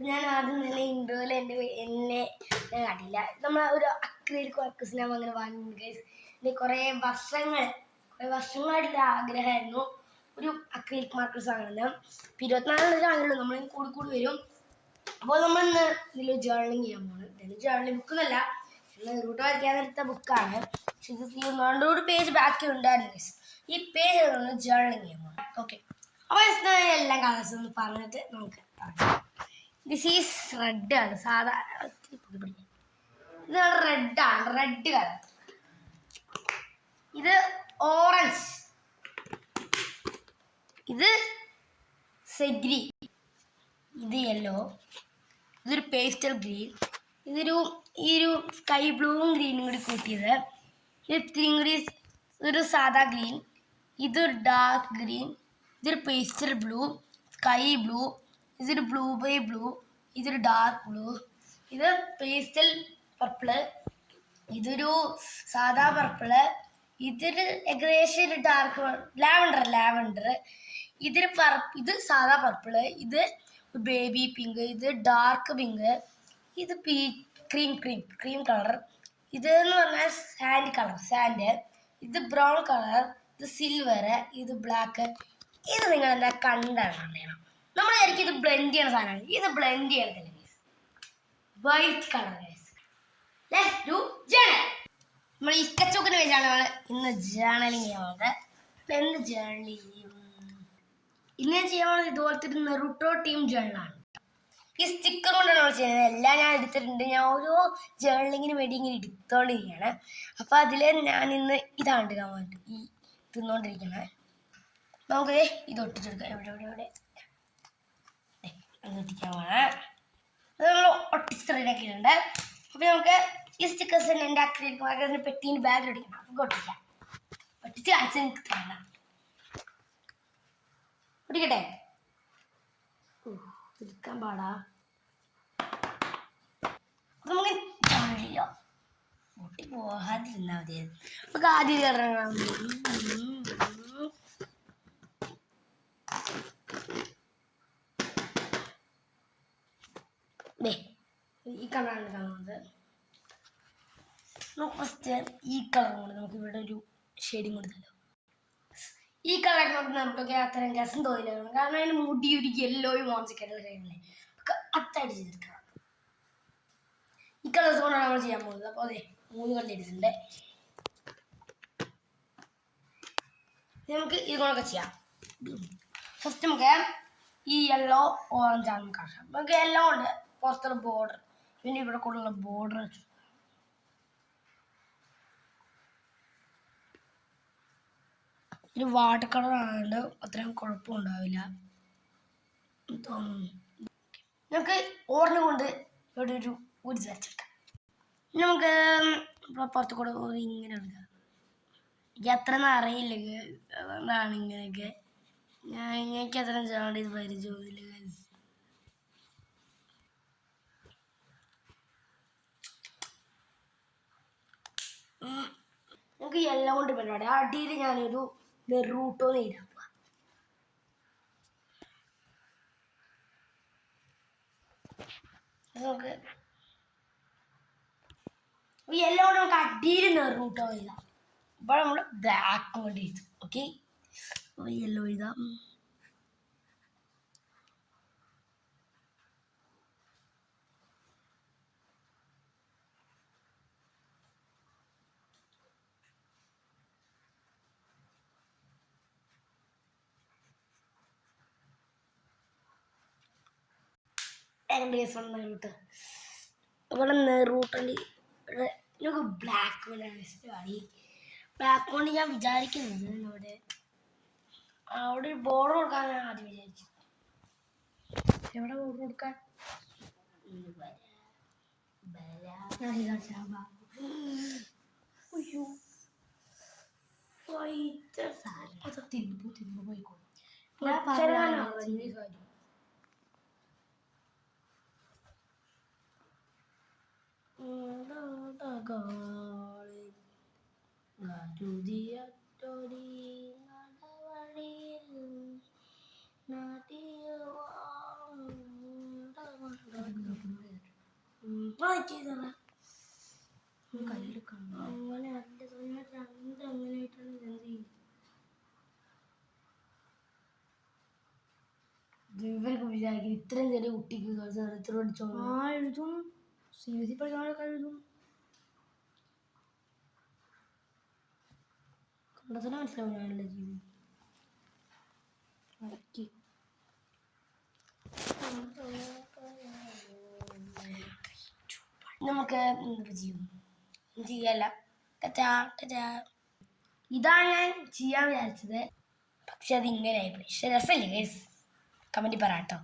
ഞാൻ ആദ്യം തന്നെ ഇൻട്രോയിൽ എന്നെ കാട്ടില്ല. നമ്മൾ ഒരു അക്രിലിക് വർക്ക്സ് ഞാൻ അങ്ങനെ വാങ്ങി. കുറേ വർഷങ്ങളായിട്ടുള്ള ആഗ്രഹമായിരുന്നു ഒരു അക്രിലിക് മാർക്കേഴ്സ് വാങ്ങുന്നത്. 24 ആണല്ലോ, നമ്മൾ കൂടി വരും. അപ്പോൾ നമ്മൾ ഇന്ന് ഇതിൽ ജേർണലിങ് ചെയ്യാൻ പോകുന്നത്. ഇതിൽ ജേർണലിങ് ബുക്കൊന്നുമല്ല, റൂട്ട് വരയ്ക്കാനെടുത്ത ബുക്കാണ്. പക്ഷെ ഇത് 200 പേജ് ബാക്കി ഉണ്ടായിരുന്നു. ഈ പേജ് ജേർണലിങ് ചെയ്യാൻ പോകുന്നത്. ഓക്കെ, അപ്പോൾ എല്ലാ കളേഴ്സും ഒന്ന് പറഞ്ഞിട്ട് നമുക്ക് ദിസ് ഈസ് റെഡ് ആണ്. സാധാ ഇതാണ് റെഡാണ്, റെഡ് കളർ. ഇത് ഓറഞ്ച്, ഇത് സെഗ്രി, ഇത് യെല്ലോ, ഇതൊരു പേസ്റ്റൽ ഗ്രീൻ, ഈ ഒരു സ്കൈ ബ്ലൂവും ഗ്രീനും കൂടി കൂട്ടിയത്. ഇത് ഇത്തിരിയും കൂടി ഒരു സാധാ ഗ്രീൻ, ഇതൊരു ഡാർക്ക് ഗ്രീൻ, ഇതൊരു പേസ്റ്റൽ ബ്ലൂ, സ്കൈ ബ്ലൂ, ഇതൊരു ബ്ലൂബെറി ബ്ലൂ, ഇതൊരു ഡാർക്ക് ബ്ലൂ, ഇത് പേസ്റ്റൽ പർപ്പിള്, ഇതൊരു സാധാ പർപ്പിള്, ഇതൊരു ഏകദേശം ഒരു ഡാർക്ക് ലാവൻഡർ, ഇത് സാധാ പർപ്പിള്, ഇത് ബേബി പിങ്ക്, ഇത് ഡാർക്ക് പിങ്ക്, ഇത് ക്രീം കളർ, ഇത് എന്ന് പറഞ്ഞാൽ സാൻഡ്, ഇത് ബ്രൗൺ കളർ, ഇത് സിൽവർ, ഇത് ബ്ലാക്ക്. ഇത് നിങ്ങൾ എന്താ കണ്ടറിയണം. നമ്മൾ ശരിക്കും ഇത് ബ്ലെൻഡ് ചെയ്യണ സാധനമാണ്. ഇത് ബ്ലെൻഡ് ചെയ്യണത്തില്ല. White colour. Let's do journal. നമ്മൾ ഈ സ്കെച്ച് ബുക്കിന് വേണ്ടിയാണ് ഇന്ന് ജേർണലിങ് ചെയ്യാൻ പോകുന്നത്. എന്ത് ജേർണൽ ചെയ്യും? ഇന്ന് ചെയ്യാൻ പോകുന്നത് ഇതുപോലത്തെ ഒരു നെറൂട്ടോ ടീം ജേർണലാണ്. ഈ സ്റ്റിക്കർ കൊണ്ടാണ് നമ്മൾ ചെയ്യുന്നത്. എല്ലാം ഞാൻ എടുത്തിട്ടുണ്ട്. ഞാൻ ഓരോ ജേർണലിങ്ങിന് വേണ്ടി ഇങ്ങനെ എടുത്തോണ്ടിരിക്കുകയാണ്. അപ്പോൾ അതിൽ ഞാൻ ഇന്ന് ഇതാണ് എടുക്കാൻ പോകുന്നത്. ഈ തിന്നുകൊണ്ടിരിക്കുന്നത് നമുക്ക് ഇത് ഒട്ടിച്ചെടുക്കാം. എവിടെ അത് ഒട്ടിക്കാൻ പോകണം. അത് നമ്മൾ ഒട്ടിച്ച് റെഡിയാക്കിയിട്ടുണ്ട്. അപ്പോൾ നമുക്ക് ഈ സ്റ്റിക്കേഴ്സ് തന്നെ എൻ്റെ അക്രിലിക് മാർക്കേഴ്സിന് പെട്ടീൻ്റെ ബാഗിൽ ഒട്ടിക്കണം. നമുക്ക് ഒട്ടിച്ച് കാണിച്ച് എനിക്ക് തരണം. ഒട്ടിക്കട്ടെ? എടുക്കാൻ പാടാ. നമുക്ക് ഒട്ടി പോകാതിരുന്നാൽ മതി. നമുക്ക് ആദ്യം ഇറങ്ങാം. ഈ കളറാണ് കാണുന്നത്. ഫസ്റ്റ് ഈ കളർ കൊണ്ട് നമുക്ക് ഇവിടെ ഒരു ഷെയ്ഡിങ് കൊടുത്തല്ലോ. ഈ കളർ നമുക്കൊക്കെ അത്രയും രസം തോന്നില്ല. കാരണം അതിന് മുടി ഒരു യെല്ലോയും ഓറഞ്ചൊക്കെയുള്ള ഷെയ്ഡില്ലേ, അത്തായിട്ട് ചെയ്തെടുക്കണം. ഈ കളേഴ്സ് കൊണ്ടാണ് നമ്മൾ ചെയ്യാൻ പോകുന്നത്. അപ്പോൾ അതെ 3 കളർ എടുത്തിട്ടുണ്ട്. നമുക്ക് ഇതുകൊണ്ടൊക്കെ ചെയ്യാം. ഫസ്റ്റ് നമുക്ക് ഈ യെല്ലോ ഓറഞ്ചാണ് നമുക്ക് ആവശ്യം. നമുക്ക് യെല്ലോ കൊണ്ട് പുറത്തുള്ള ബോർഡർ, പിന്നെ ഇവിടെ കൂടുള്ള ബോർഡർ വെച്ചു. ഒരു വാട്ടർ കളർ ആയതുകൊണ്ട് അത്രയും കുഴപ്പമുണ്ടാവില്ല തോന്നുന്നു. നമുക്ക് ഓറഞ്ച് കൊണ്ട് ഇവിടെ ഒരു വരച്ചെടുക്കാം. നമുക്ക് പുറത്ത് കൂടെ ഇങ്ങനെ എടുക്കാം. എനിക്ക് അത്ര അറിയില്ല, അതുകൊണ്ടാണ് ഇങ്ങനെയൊക്കെ. എനിക്ക് അത്ര ചാടി പരിചയമൊന്നുമില്ല. നമുക്ക് എല്ലാം കൊണ്ട് പരിപാടി. അടിയിൽ ഞാനൊരു നെറൂട്ടോ എഴുതാൻ പോവാ. നമുക്ക് എല്ലാം കൊണ്ട് നമുക്ക് അടിയിൽ നെറൂട്ടോ എഴുതാം. അപ്പോൾ നമ്മൾ ബ്ലാക്ക് കൊണ്ട് എഴുതും. ഓക്കെ, യെല്ലോ എഴുതാം. ഇവിടെ നെറൂട്ടുണ്ട്. നമുക്ക് ബ്ലാക്ക് കൊണ്ടാണ്. ബ്ലാക്ക് കൊണ്ട് ഞാൻ വിചാരിക്കുന്നത് അവിടെ ഒരു ബോർഡർ കൊടുക്കാൻ ഞാൻ ആദ്യം വിചാരിച്ചു. എവിടെ ബോർഡർ കൊടുക്കാൻ? തിരുമ്പോ പോയിക്കോളും. ചെയ്തറ കയ്യിൽ അങ്ങനെ അല്ല സമയത്ത് രണ്ട് അങ്ങനെയായിട്ടാണ് എന്ത് ചെയ്യും ഇവരൊക്കെ വിചാരിക്കും ഇത്രയും ചെറിയ കുട്ടിക്ക് എത്ര പഠിച്ചോ എഴുതും CBSE പഠിക്കാനൊക്കെ എഴുതും കണ്ടതിനെ മനസ്സിലാവില്ല ജീവി നമുക്ക് ചെയ്യല്ല ഇതാണ് ഞാൻ ചെയ്യാൻ വിചാരിച്ചത് പക്ഷെ അത് ഇങ്ങനെ ആയിപ്പോയി പക്ഷെ രസമില്ലേ കമന്റിൽ പറ കേട്ടോ